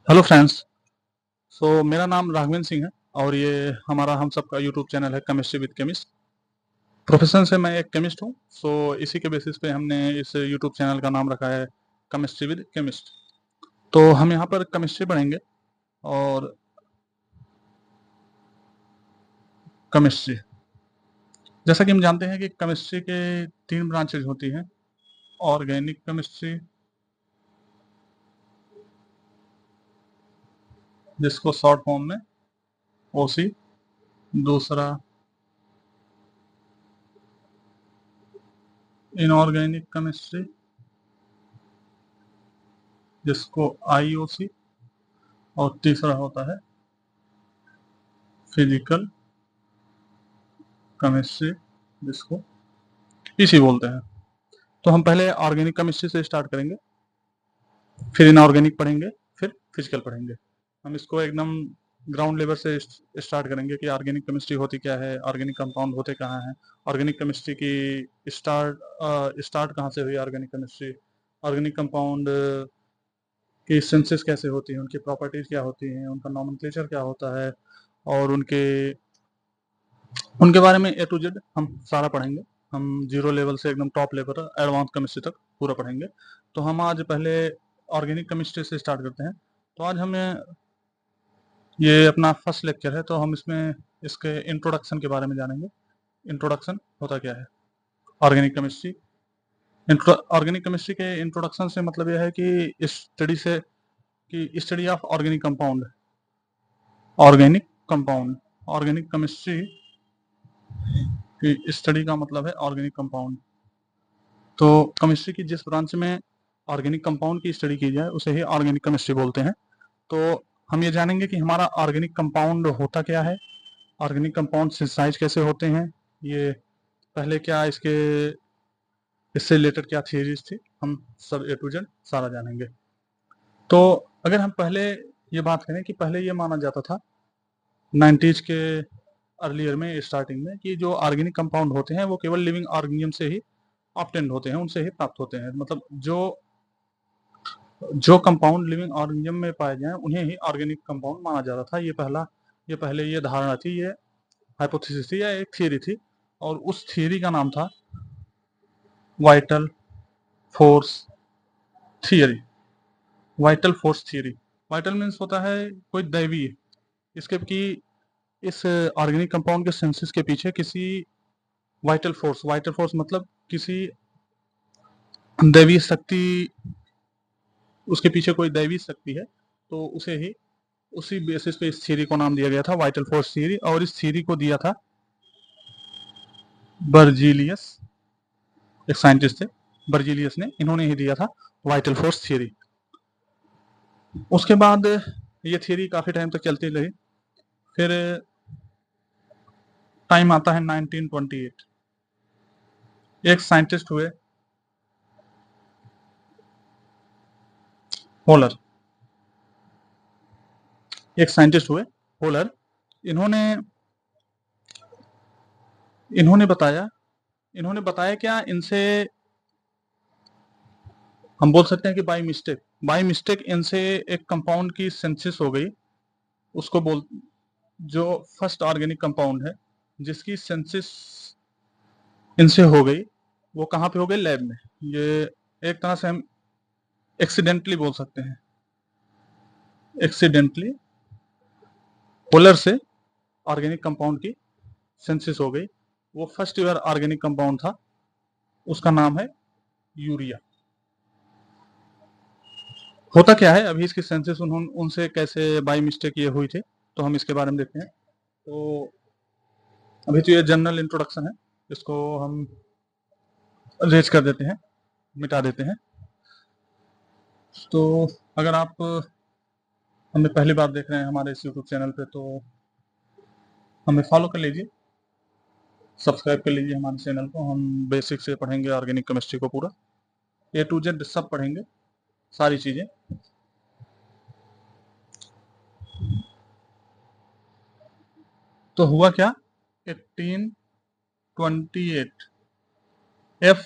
Hello friends. मेरा नाम राघवेंद्र सिंह है और ये हमारा हम सबका यूट्यूब चैनल है केमिस्ट्री विद केमिस्ट। प्रोफेशन से मैं एक केमिस्ट हूँ। इसी के बेसिस पे हमने इस यूट्यूब चैनल का नाम रखा है केमिस्ट्री विद केमिस्ट। तो हम यहाँ पर केमिस्ट्री पढ़ेंगे और केमिस्ट्री, जैसा कि हम जानते हैं कि केमिस्ट्री के तीन ब्रांचेज होती हैं। ऑर्गेनिक केमिस्ट्री, जिसको शॉर्ट फॉर्म में ओसी। दूसरा इनऑर्गेनिक केमिस्ट्री, जिसको आईओसी। और तीसरा होता है फिजिकल केमिस्ट्री, जिसको पीसी बोलते हैं। तो हम पहले ऑर्गेनिक केमिस्ट्री से स्टार्ट करेंगे, फिर इनऑर्गेनिक पढ़ेंगे, फिर फिजिकल पढ़ेंगे। हम इसको एकदम ग्राउंड लेवल से स्टार्ट करेंगे कि ऑर्गेनिक केमिस्ट्री होती क्या है, ऑर्गेनिक कंपाउंड होते कहाँ हैं, ऑर्गेनिक केमिस्ट्री की स्टार्ट कहाँ से हुई, ऑर्गेनिक केमिस्ट्री, ऑर्गेनिक कंपाउंड की सिंथेसिस कैसे होती है, उनकी प्रॉपर्टीज क्या होती हैं, उनका नॉमेनक्लेचर क्या होता है, और उनके उनके बारे में ए टू जेड हम सारा पढ़ेंगे। हम जीरो लेवल से एकदम टॉप लेवल एडवांस केमिस्ट्री तक पूरा पढ़ेंगे। तो हम आज पहले ऑर्गेनिक केमिस्ट्री से स्टार्ट करते हैं। तो आज हमें ये अपना फर्स्ट लेक्चर है, तो हम इसमें इसके इंट्रोडक्शन के बारे में जानेंगे। इंट्रोडक्शन होता क्या है ऑर्गेनिक केमिस्ट्री। ऑर्गेनिक केमिस्ट्री के इंट्रोडक्शन से मतलब यह है कि study of organic compound. Organic compound, organic chemistry की स्टडी का मतलब है ऑर्गेनिक कंपाउंड। तो केमिस्ट्री की जिस ब्रांच में ऑर्गेनिक कंपाउंड की स्टडी की जाए उसे ही ऑर्गेनिक केमिस्ट्री बोलते हैं। तो हम ये जानेंगे कि हमारा ऑर्गेनिक कंपाउंड होता क्या है, ऑर्गेनिक कंपाउंड सिंथेसाइज कैसे होते हैं, ये पहले क्या इससे रिलेटेड क्या थियरीज थी, हम सब ए टू जेड सारा जानेंगे। तो अगर हम पहले ये बात करें कि पहले ये माना जाता था 90s के अर्लियर में, स्टार्टिंग में, कि जो ऑर्गेनिक कंपाउंड होते हैं वो केवल लिविंग ऑर्गेनिज्म से ही ऑब्टेंड होते हैं, उनसे ही प्राप्त होते हैं। मतलब जो जो कंपाउंड लिविंग ऑर्गेनिज्म में पाए जाएं उन्हें ही ऑर्गेनिक कंपाउंड माना जाता था। ये पहले ये धारणा थी, ये हाइपोथेसिस थी या एक थियरी थी। और उस थियरी का नाम था vital force theory. Vital force theory, vital means होता है कोई दैवीय, इसके कि इस ऑर्गेनिक कंपाउंड के सिंथेसिस के पीछे किसी वाइटल फोर्स मतलब किसी दैवीय शक्ति, उसके पीछे कोई दैवीय शक्ति है। तो उसी बेसिस पे इस थ्योरी को नाम दिया गया था वाइटल फोर्स थ्योरी। और इस थ्योरी को दिया था बर्जीलियस, एक साइंटिस्ट थे बर्जीलियस ने, इन्होंने ही दिया था वाइटल फोर्स थ्योरी। उसके बाद ये थ्योरी काफी टाइम तक चलती रही। फिर टाइम आता है 1928, एक साइंटिस्ट हुए होलर। एक साइंटिस्ट हुए होलर। इन्होंने इन्होंने बताया इन्होंने बताया क्या, इनसे हम बोल सकते हैं कि बाई मिस्टेक इनसे एक कंपाउंड की सिंथेसिस हो गई। उसको बोल जो फर्स्ट ऑर्गेनिक कंपाउंड है जिसकी सिंथेसिस इनसे हो गई, वो कहाँ पे हो गई, लैब में। ये एक तरह से हम एक्सीडेंटली बोल सकते हैं, एक्सीडेंटली पोलर से ऑर्गेनिक कंपाउंड की सिंथेसिस हो गई। वो फर्स्ट ईयर ऑर्गेनिक कंपाउंड था, उसका नाम है यूरिया। होता क्या है, अभी इसकी सिंथेसिस उनसे कैसे बाई मिस्टेक ये हुई थी, तो हम इसके बारे में देखते हैं। तो अभी तो ये जनरल इंट्रोडक्शन है, इसको हम रेज कर देते हैं, मिटा देते हैं। तो अगर आप हमें पहली बार देख रहे हैं हमारे इस यूट्यूब चैनल पे, तो हमें फॉलो कर लीजिए, सब्सक्राइब कर लीजिए हमारे चैनल को। हम बेसिक से पढ़ेंगे ऑर्गेनिक केमिस्ट्री को पूरा, ए टू जेड सब पढ़ेंगे, सारी चीज़ें। तो हुआ क्या, 1828, एफ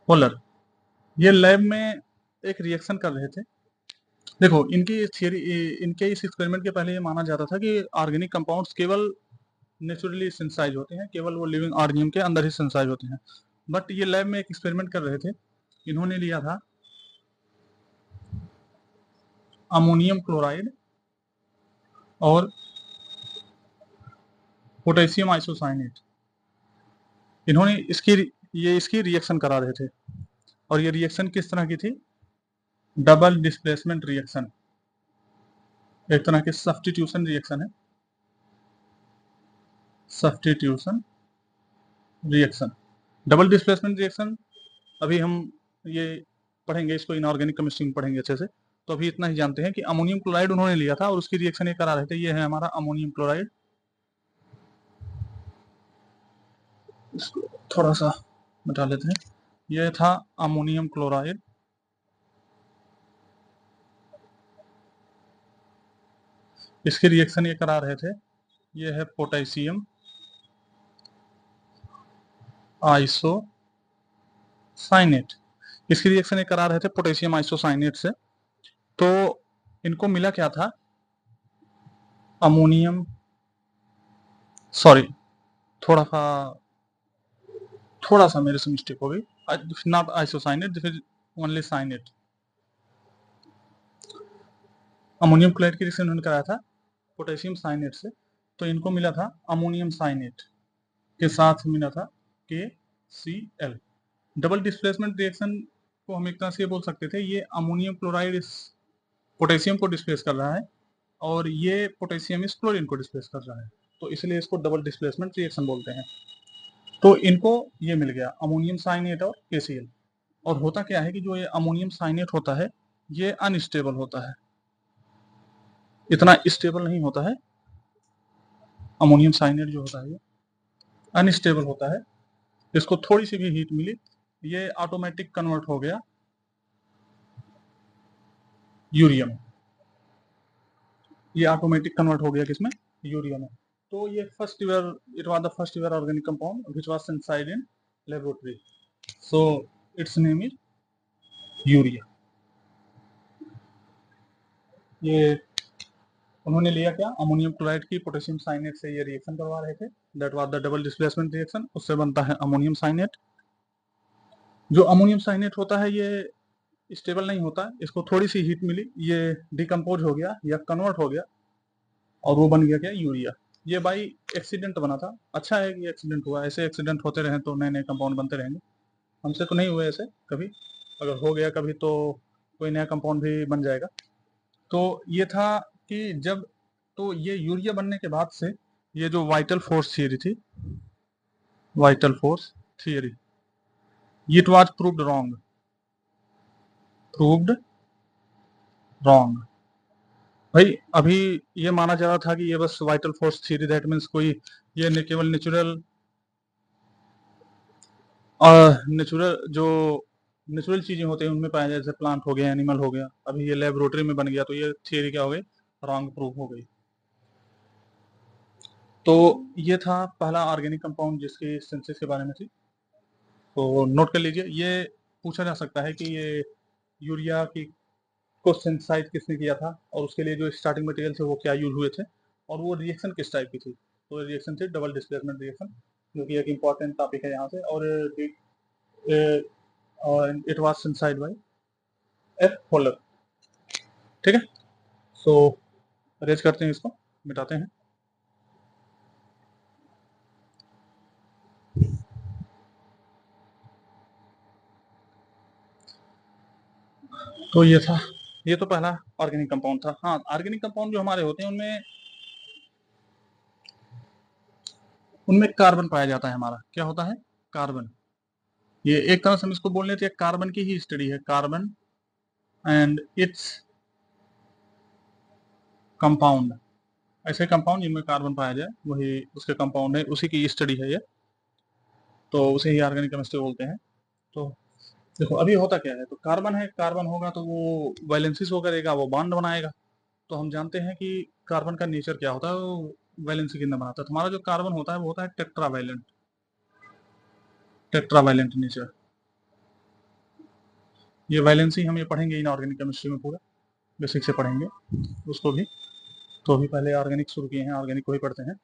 होलर ये लैब में एक रिएक्शन कर रहे थे। देखो इनकी थियरी, इनके इस एक्सपेरिमेंट के पहले ये माना जाता था कि ऑर्गेनिक कंपाउंड्स केवल नेचुरली सिंथेसाइज होते हैं, केवल वो लिविंग ऑर्गेनिज्म के अंदर ही सिंथेसाइज होते हैं। बट ये लैब में एक एक्सपेरिमेंट कर रहे थे, इन्होंने लिया था अमोनियम क्लोराइड और पोटेशियम आइसोसाइनेट। इन्होंने इसकी रिएक्शन करा रहे थे, और ये रिएक्शन किस तरह की थी? डबल डिस्प्लेसमेंट रिएक्शन, एक तरह की सब्स्टिट्यूशन रिएक्शन है, substitution reaction. Double displacement reaction अभी हम ये पढ़ेंगे, इसको इनऑर्गेनिक केमिस्ट्री में पढ़ेंगे अच्छे से। तो अभी इतना ही जानते हैं कि अमोनियम क्लोराइड उन्होंने लिया था और उसकी रिएक्शन ये करा रहे थे। ये है हमारा अमोनियम क्लोराइड, इसको थोड़ा सा मिटा लेते हैं। ये था अमोनियम क्लोराइड, इसकी रिएक्शन ये करा रहे थे। ये है पोटेशियम आइसोसाइनेट, इसकी रिएक्शन ये करा रहे थे पोटेशियम आइसोसाइनेट से। तो इनको मिला क्या था? अमोनियम, सॉरी, थोड़ा सा मेरे से मिस्टेक हो गई, not isocyanate, this is only cyanate. Ammonium chloride की रिएक्शन उन्होंने कराया था पोटेशियम साइनेट से, तो इनको मिला था अमोनियम साइनेट के साथ मिला था KCl। डबल डिस्प्लेसमेंट रिएक्शन को हम एक तरह से ये बोल सकते थे, ये अमोनियम क्लोराइड इस पोटेशियम को डिस्प्लेस कर रहा है और ये पोटेशियम इस क्लोरीन को डिस्प्लेस कर रहा है, तो इसलिए इसको डबल डिस्प्लेसमेंट रिएक्शन बोलते हैं। तो इनको ये मिल गया अमोनियम साइनेट और KCl। और होता क्या है कि जो ये अमोनियम साइनेट होता है ये अनस्टेबल होता है, इतना स्टेबल नहीं होता है। अमोनियम साइनेट जो होता है ये अनस्टेबल होता है, इसको थोड़ी सी भी हीट मिली ये ऑटोमेटिक कन्वर्ट हो गया यूरिया में, ये ऑटोमेटिक कन्वर्ट हो गया किसमें? यूरिया में। तो ये first year, it was the first year organic compound which was synthesised in laboratory, so its name is urea. ये उन्होंने लिया क्या? अमोनियम क्लोराइड की पोटेशियम साइनेट से ये रिएक्शन करवा रहे थे, that was the double displacement reaction, उससे बनता है अमोनियम साइनेट। जो अमोनियम साइनेट होता है ये स्टेबल नहीं होता, इसको थोड़ी सी हीट मिली ये डिकम्पोज हो गया या कन्वर्ट हो गया और वो बन गया क्या? यूरिया। ये बाई एक्सीडेंट बना था, अच्छा है कि एक्सीडेंट हुआ, ऐसे एक्सीडेंट होते रहे तो नए नए कंपाउंड बनते रहेंगे। हमसे तो नहीं हुए ऐसे कभी, अगर हो गया कभी तो कोई नया कंपाउंड भी बन जाएगा। तो ये था कि जब, तो ये यूरिया बनने के बाद से ये जो वाइटल फोर्स थियरी थी, vital force theory, it was proved wrong, proved wrong. भाई अभी ये माना जा रहा था कि ये बस vital force theory, that means कोई ये केवल नेचुरल जो नेचुरल चीजें होते हैं उनमें पाया जाए, जैसे प्लांट हो गया, एनिमल हो गया। अभी ये लेबोरेटरी में बन गया तो ये थियरी क्या हो गई? रॉन्ग प्रूव हो गई। तो ये था पहला ऑर्गेनिक कंपाउंड जिसकी सिंथेसिस के बारे में थी, तो नोट कर लीजिए। ये पूछा जा सकता है कि ये यूरिया की को सिंथेसाइज किसने किया था और उसके लिए जो स्टार्टिंग मटेरियल थे वो क्या यूज हुए थे और वो रिएक्शन किस टाइप की थी। तो रिएक्शन थी डबल डिस्प्लेसमेंट रिएक्शन, जो कि एक इम्पॉर्टेंट टॉपिक है यहाँ से। और it was synthesised by F Wohler. ठीक है, सो अरेंज करते हैं, इसको मिटाते हैं। तो ये था, ये तो पहला ऑर्गेनिक कंपाउंड था। हाँ, ऑर्गेनिक कंपाउंड जो हमारे होते हैं उनमें उनमें कार्बन पाया जाता है। हमारा क्या होता है? कार्बन। ये एक तरह से हम इसको बोल लेते हैं कार्बन की ही स्टडी है, कार्बन एंड इट्स कंपाउंड। ऐसे कंपाउंड जिनमें कार्बन पाया जाए वही उसके कंपाउंड है, उसी की स्टडी है ये, तो उसे ही ऑर्गेनिक केमिस्ट्री बोलते हैं। तो देखो अभी होता क्या है, तो कार्बन है, कार्बन होगा तो वो वैलेंसी शो करेगा, वो बॉन्ड बनाएगा। तो हम जानते हैं कि कार्बन का नेचर क्या होता है, वो वैलेंसी कितना बनाता है। तो हमारा जो कार्बन होता है वो होता है टेट्रावैलेंट, टेट्रावैलेंट नेचर। ये वैलेंसी हम ये पढ़ेंगे इनऑर्गेनिक केमिस्ट्री में पूरा। बेसिक से पढ़ेंगे उसको भी, तो अभी पहले ऑर्गेनिक शुरू किए हैं, ऑर्गेनिक को ही पढ़ते हैं।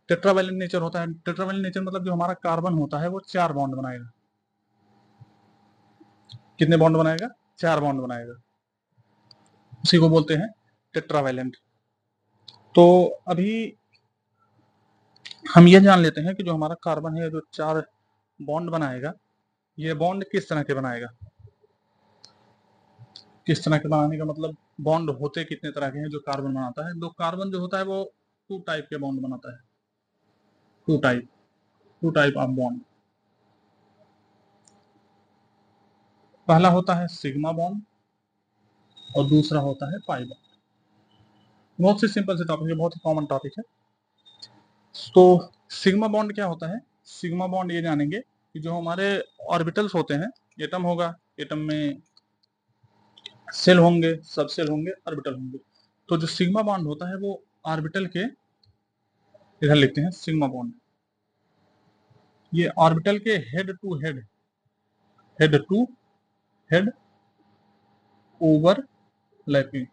टेट्रावैलेंट नेचर होता है। टेट्रावैलेंट नेचर मतलब जो हमारा कार्बन होता है वो 4 बॉन्ड बनाएगा। कितने बॉन्ड बनाएगा? 4 बॉन्ड बनाएगा, उसी को बोलते हैं टेट्रावैलेंट। तो अभी हम ये जान लेते हैं कि जो हमारा कार्बन है जो 4 बॉन्ड बनाएगा, ये बॉन्ड किस तरह के बनाएगा। किस तरह के बनाने का मतलब बॉन्ड होते कितने तरह के हैं जो कार्बन बनाता है। तो कार्बन जो होता है वो 2 टाइप के बॉन्ड बनाता है। 2 टाइप ऑफ बॉन्ड। पहला होता है सिग्मा बॉन्ड और दूसरा होता है पाई बॉन्ड। बहुत सी सिंपल से टॉपिक है, बहुत ही कॉमन टॉपिक है। तो सिग्मा बॉन्ड क्या होता है? सिग्मा बॉन्ड ये जानेंगे कि जो हमारे ऑर्बिटल्स होते हैं, एटम होगा, एटम में सेल होंगे, सब सेल होंगे, ऑर्बिटल होंगे। तो जो सिग्मा बॉन्ड होता है वो ऑर्बिटल के, इधर लिखते हैं सिग्मा बॉन्ड, ये ऑर्बिटल के head to head, head to head overlapping,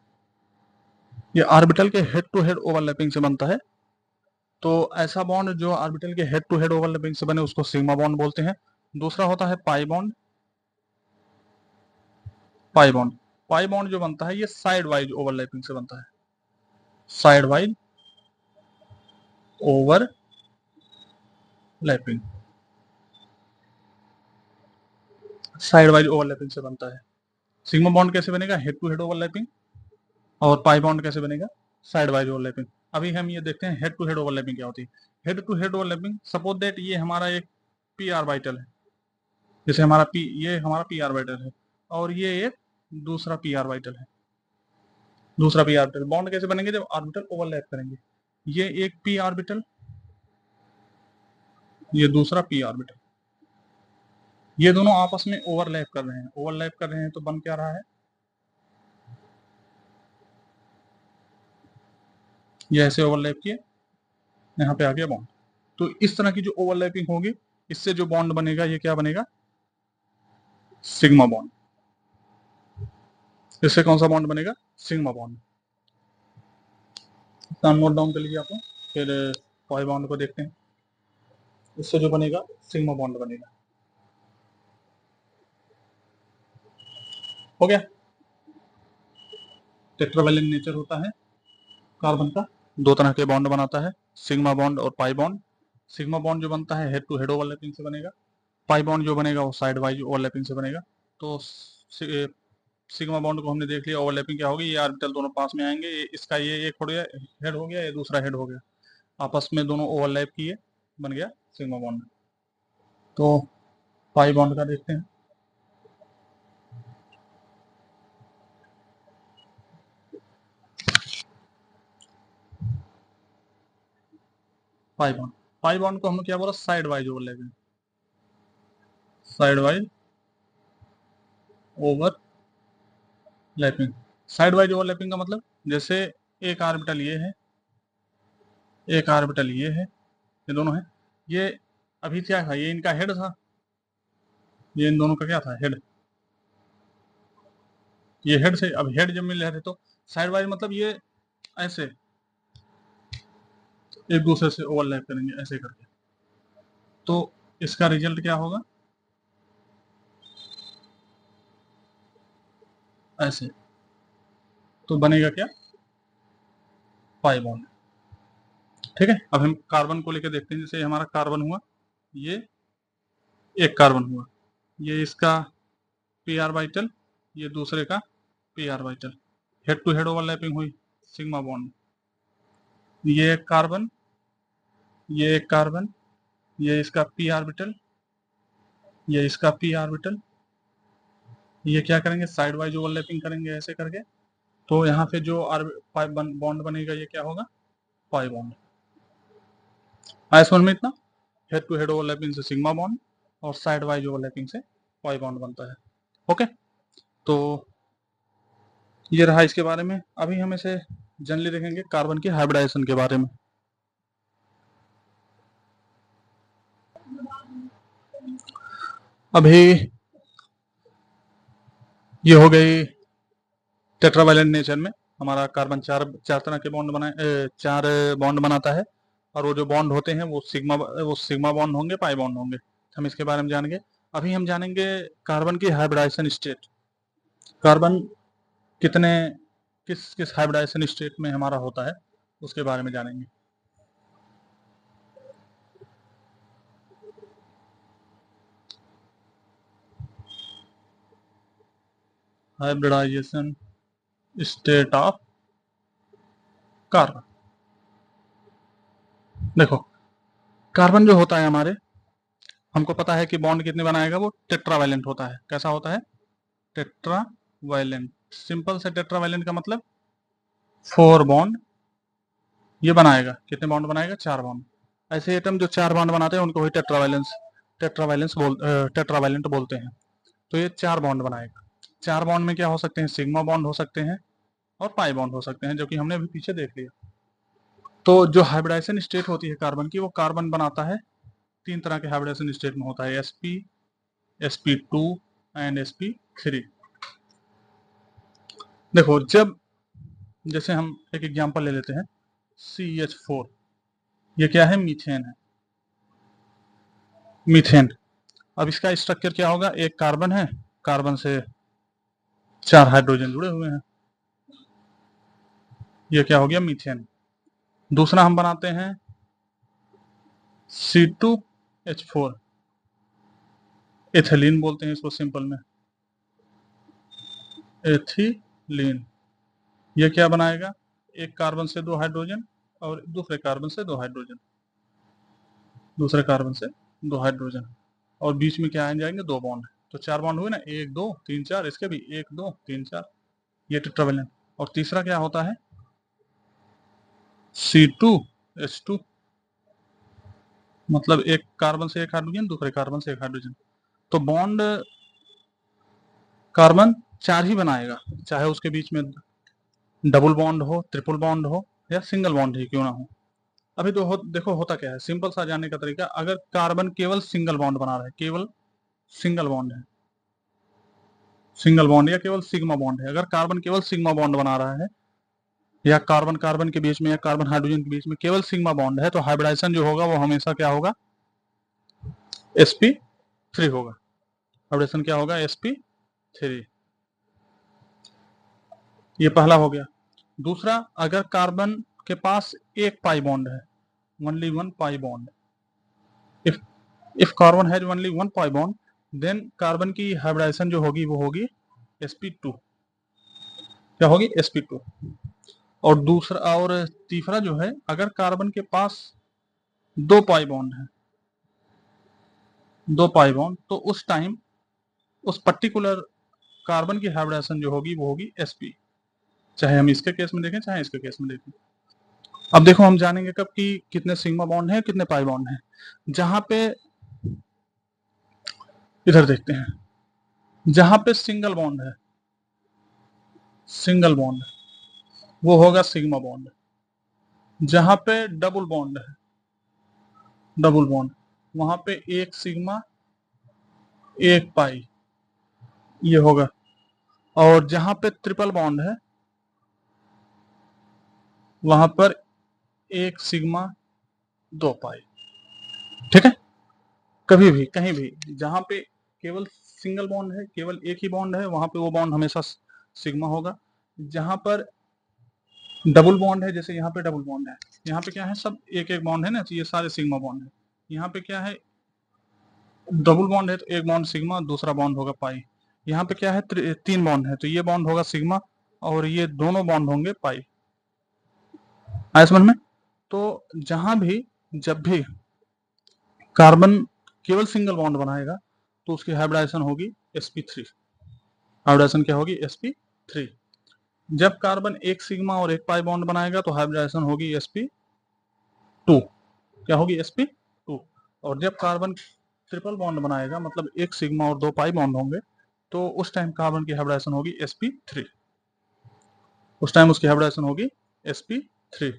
ये ऑर्बिटल के हेड टू हेड ओवरलैपिंग से बनता है। तो ऐसा बॉन्ड जो ऑर्बिटल के हेड टू हेड ओवरलैपिंग से बने उसको सिग्मा बॉन्ड बोलते हैं। दूसरा होता है pi bond. Pi bond, pi bond जो बनता है ये साइड वाइज ओवरलैपिंग से बनता है। Side wise overlapping, side wise overlapping से बनता है। सिग्मा बॉन्ड कैसे बनेगा? Head to head overlapping. और पाई बॉन्ड कैसे बनेगा? Side wise overlapping. अभी हम ये देखते हैं हेड टू हेड ओवरलैपिंग क्या होती है। Head to head overlapping, suppose that ये हमारा एक पी ऑर्बिटल है, जैसे हमारा पी, ये हमारा पी ऑर्बिटल है और ये एक दूसरा पी ऑर्बिटल है। दूसरा पी ऑर्बिटल, बॉन्ड कैसे बनेंगे? जब ऑर्बिटल ओवरलैप करेंगे। ये एक पी ऑर्बिटल, ये दूसरा पी ऑर्बिटल, ये दोनों आपस में ओवरलैप कर रहे हैं। ओवरलैप कर रहे हैं तो बन क्या रहा है? ये ऐसे ओवरलैप किए, यहाँ पे आ गया बॉन्ड। तो इस तरह की जो ओवरलैपिंग होगी, इससे जो बॉन्ड बनेगा ये क्या बनेगा? Sigma bond. इससे कौन सा बॉन्ड बनेगा? Sigma bond. नाम नोट डाउन कर लीजिए आप लोग, फिर पाई बॉन्ड को देखते हैं। इससे जो बनेगा सिग्मा बॉन्ड बनेगा। हो गया। टेट्रावैलेंट नेचर होता है कार्बन का, 2 तरह के बॉन्ड बनाता है, सिग्मा बॉन्ड और पाई बॉन्ड। सिग्मा बॉन्ड जो बनता है हेड टू हेड ओवरलैपिंग से बनेगा। पाई बॉन्ड जो बनेगा वो साइड वाइज ओवरलैपिंग से बनेगा। तो सिग्मा बॉन्ड को हमने देख लिया, ओवरलैपिंग क्या होगी, ये ऑर्बिटल दोनों पास में आएंगे, इसका ये एक हो गया हेड हो गया, ये दूसरा हेड हो गया, आपस में दोनों ओवरलैप किए, बन गया सिग्मा बॉन्ड। तो पाई बॉन्ड का देखते हैं। पाई बॉन्ड, पाई बॉन्ड को हमने क्या बोला? Side wise overlapping, side wise overlapping. Side wise overlapping का मतलब जैसे एक ऑर्बिटल ये है, एक ऑर्बिटल ये है, ये दोनों है। ये अभी क्या था? ये इनका हेड था, ये इन दोनों का क्या था? हेड। ये हेड से, अब हेड जब मिल रहे थे तो साइड वाइज मतलब ये ऐसे एक दूसरे से ओवरलैप करेंगे ऐसे करके। तो इसका रिजल्ट क्या होगा? ऐसे। तो बनेगा क्या? Pi bond. ठीक है। अब हम कार्बन को लेकर देखते हैं। जैसे हमारा कार्बन हुआ, ये एक कार्बन हुआ, ये इसका पी ऑर्बिटल, ये दूसरे का P orbital, head to head overlapping हुई, सिग्मा बॉन्ड। ये एक कार्बन, ये एक कार्बन, ये इसका पी ऑर्बिटल, ये इसका पी ऑर्बिटल, ये क्या करेंगे? साइड वाइज ओवरलैपिंग करेंगे ऐसे करके। तो यहाँ पे जो बॉन्ड बनेगा ये क्या होगा? Pi bond. आया समझ में इतना? हेड टू हेड ओवरलैपिंग से सिग्मा बॉन्ड और साइड वाइज ओवरलैपिंग से पाई बॉन्ड बनता है। ओके। तो ये रहा इसके बारे में। अभी हम इसे जनरली देखेंगे कार्बन की हाइब्रिडाइजेशन के बारे में। अभी ये हो गई टेट्रावैलेंट नेचर में हमारा कार्बन चार तरह के चार बॉन्ड बनाता है, और वो जो बॉन्ड होते हैं वो सिग्मा बॉन्ड होंगे, पाई बॉन्ड होंगे। हम इसके बारे में जानेंगे। अभी हम जानेंगे कार्बन की हाइब्रिडाइजेशन स्टेट। कार्बन किस किस हाइब्रिडाइजेशन स्टेट में हमारा होता है, उसके बारे में जानेंगे। Hybridisation state of carbon. देखो, कार्बन जो होता है हमारे, हमको पता है कि बॉन्ड कितने बनाएगा, वो टेट्रावैलेंट होता है। कैसा होता है? टेट्रावैलेंट। सिंपल से टेट्रावैलेंट का मतलब 4 बॉन्ड ये बनाएगा। कितने बॉन्ड बनाएगा? 4 बॉन्ड। ऐसे एटम जो 4 बॉन्ड बनाते हैं उनको ही टेट्रावैलेंट बोलते हैं। तो ये 4 बॉन्ड बनाएगा। 4 बॉन्ड में क्या हो सकते हैं? सिग्मा बॉन्ड हो सकते हैं और पाई बॉन्ड हो सकते हैं, जो कि हमने अभी पीछे देख लिया। तो जो हाइब्रिडाइजेशन स्टेट होती है कार्बन की, वो कार्बन बनाता है 3 तरह के हाइब्रिडाइजेशन स्टेट में होता है, sp, sp2 एंड sp3। देखो, जैसे हम एक एग्जांपल ले लेते हैं, CH4। ये क्या है? मीथेन है। मीथेन। अब इसका स्ट्रक्चर क्या होगा? एक कार्बन है, कार्बन से 4 हाइड्रोजन जुड़े हुए हैं। ये क्या हो गया? मीथेन। दूसरा हम बनाते हैं C2H4। एथिलीन बोलते हैं इसको सिंपल में, एथिलीन। ये क्या बनाएगा? एक कार्बन से 2 हाइड्रोजन और दूसरे कार्बन से 2 हाइड्रोजन, दूसरे कार्बन से 2 हाइड्रोजन, और बीच में क्या आ जाएंगे? 2 बॉन्ड। तो 4 बॉन्ड हुए ना, 1 2 3 4। इसके भी 1 2 3 4। ये टेट्रावैलेंट। और तीसरा क्या होता है? C2H2। मतलब एक कार्बन से 1 हाइड्रोजन, दूसरे कार्बन से 1 हाइड्रोजन। तो बॉन्ड कार्बन 4 ही बनाएगा, चाहे उसके बीच में डबल बॉन्ड हो, ट्रिपल बॉन्ड हो, या सिंगल बॉन्ड ही क्यों ना हो। अभी तो देखो होता क्या है, सिंपल सा जानने का तरीका। अगर कार्बन केवल सिंगल बॉन्ड बना रहा है, केवल सिंगल बॉन्ड है, सिंगल बॉन्ड या केवल सिग्मा बॉन्ड है, अगर कार्बन केवल सिग्मा बॉन्ड बना रहा है, या कार्बन कार्बन के बीच में या कार्बन हाइड्रोजन के बीच में केवल सिग्मा बॉन्ड है, तो हाइब्रिडाइजेशन जो होगा वो हमेशा क्या होगा? sp3 होगा। हाइब्रिडेशन क्या होगा? sp3। ये पहला हो गया। दूसरा, अगर कार्बन के पास एक पाई बॉन्ड है, only 1 pi bond, if carbon has only 1 pi bond, then carbon की हाइब्रिडाइजेशन जो होगी वो होगी sp2। क्या होगी? sp2। और तीसरा जो है, अगर कार्बन के पास 2 पाई बॉन्ड है, 2 पाई बॉन्ड, तो उस टाइम उस पर्टिकुलर कार्बन की हाइब्रिडाइजेशन जो होगी वो होगी sp। चाहे हम इसके केस में देखें चाहे इसके केस में देखें। अब देखो, हम जानेंगे कब कि कितने सिग्मा बॉन्ड है, कितने पाई बॉन्ड है। जहां पे, इधर देखते हैं, जहां पे सिंगल बॉन्ड है, सिंगल बॉन्ड, वो होगा सिग्मा बॉन्ड। जहां पे डबल बॉन्ड है, डबल बॉन्ड, वहां पे एक सिग्मा एक पाई, ये होगा। और जहां पे ट्रिपल बॉन्ड है, वहां पर एक सिग्मा 2 पाई। ठीक है? कभी भी कहीं भी जहां पे केवल सिंगल बॉन्ड है, केवल एक ही बॉन्ड है, वहां पे वो बॉन्ड हमेशा सिग्मा होगा। जहां पर डबल बॉन्ड है, जैसे यहाँ पे डबल बॉन्ड है, यहाँ पे क्या है? सब एक एक बॉन्ड है ना, तो ये सारे सिग्मा बॉन्ड है। यहाँ पे क्या है? डबल बॉन्ड है तो एक बॉन्ड सिग्मा, दूसरा बॉन्ड होगा पाई। यहाँ पे क्या है? 3 बॉन्ड है, तो ये बॉन्ड होगा सिग्मा और ये दोनों बॉन्ड होंगे पाई। आया समझ में? तो जहां भी, जब भी कार्बन केवल सिंगल बॉन्ड बनाएगा, तो उसकी हाइब्रिडाइजेशन होगी sp3। हाइब्रिडाइजेशन क्या होगी? sp3। जब कार्बन एक सिग्मा और एक पाई बॉन्ड बनाएगा, तो हाइब्रिडाइजेशन होगी sp2। क्या होगी? sp2। और जब कार्बन ट्रिपल बॉन्ड बनाएगा, मतलब एक सिग्मा और 2 पाई बॉन्ड होंगे, तो उस टाइम कार्बन की हाइब्रिडाइजेशन होगी sp3। उस टाइम उसकी हाइब्रिडाइजेशन होगी sp3।